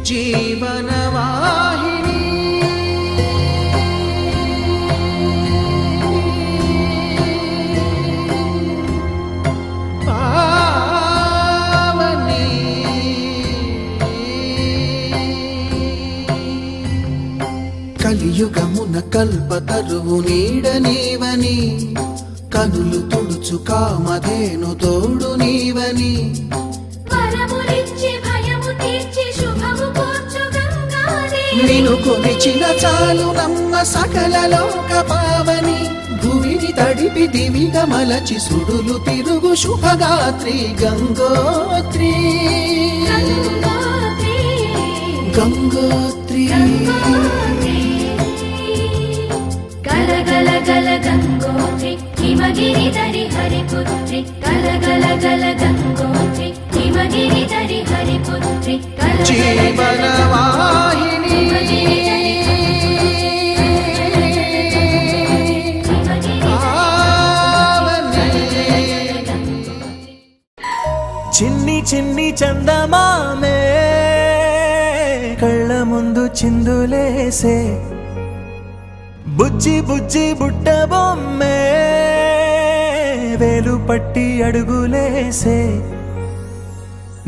జీవనవాహిని పావని కలియుగమున కల్పతరువు నీడ నీవని కనులు తుడుచు కామధేను తోడు నీవని నిను కొలిచిన చాలు నమ్మ సకల లోక పావని భూమిని తడిపి దివిగా మలచి సుడులు తిరుగు శుభగాత్రి గంగోత్రి గంగోత్రి గల గల గల గంగోత్రి హిమగిరి దరి హరిపుత్రి గల గల గల గంగోత్రి హిమగిరి దరి హరిపుత్రి జీవనవాహిని చిన్ని చిన్ని చందమామే కళ్ళ ముందు చిందులేసే బుజ్జి బుజ్జి బుట్ట బొమ్మే వేలు పట్టి అడుగులేసే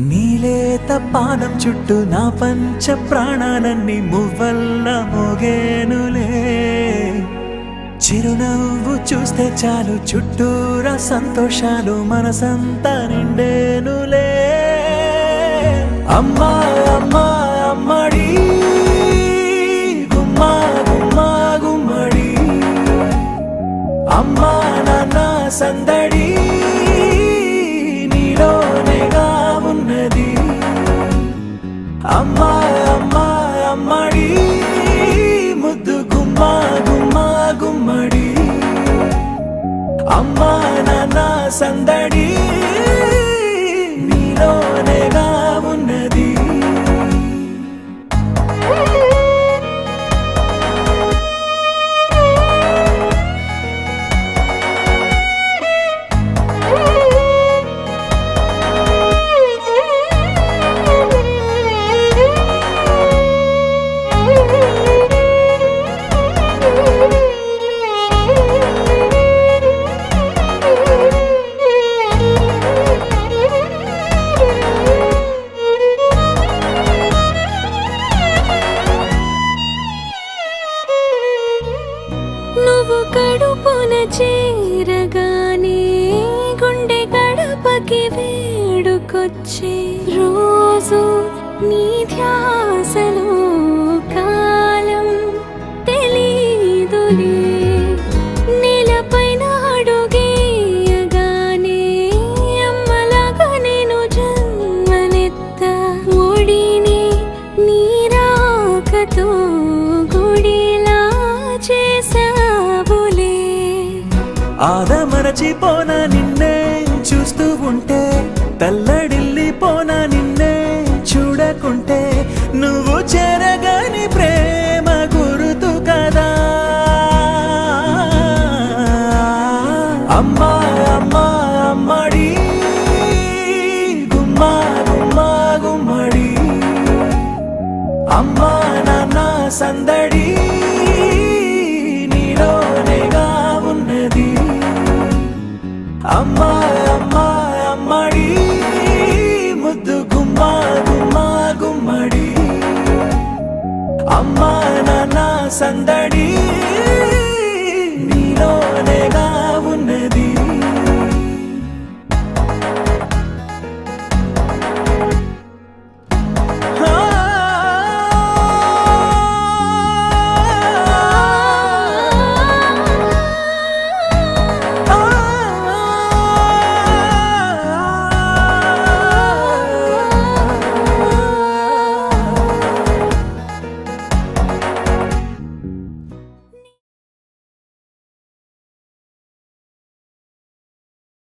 నీలేత పానం చుట్టూ నా పంచ ప్రాణాలన్నీ మువ్వల్ల మోగేనులే చిరునవ్వు చూస్తే చాలు చుట్టూరా సంతోషాలు మనసంతా నిండేనులే అమ్మా అమ్మా అమ్మడి గుమ్మా గుమ్మా గుమ్మడి అమ్మా నాన్న సందడి నీలోనేగా ఉన్నది అమ్మా అమ్మా అమ్మడి ముద్దు గుమ్మా గుమ్మా గుమ్మడి అమ్మా నాన్న సందడి నీలోనేగా ఉన్నది నువ్వు కడుపున చేరగానే గుండె గడపకి వేడుకొచ్చే రోజు నీ ధ్యాసలో కాలం తెలీదులే నేలపైన అడుగేయగానే అమ్మలాగా నేను జన్మనెత్త ఒడిని నీ రాకతో గుడిలా చేసావులే ఆదమరచిపోన నిన్నే చూస్తూ ఉంటే తల్లడిల్లిపోన నిన్నే చూడకుంటే నువ్వు చెరగని ప్రేమ గురుతు కదా అమ్మా అమ్మా అమ్మడి గుమ్మా గుమ్మా గుమ్మడి అమ్మా నాన్న సందడి నీలోనేగా ఉన్నది అమ్మా అమ్మా అమ్మడి ముద్దు గుమ్మా గుమ్మా గుమ్మడి అమ్మా నాన్న సందడి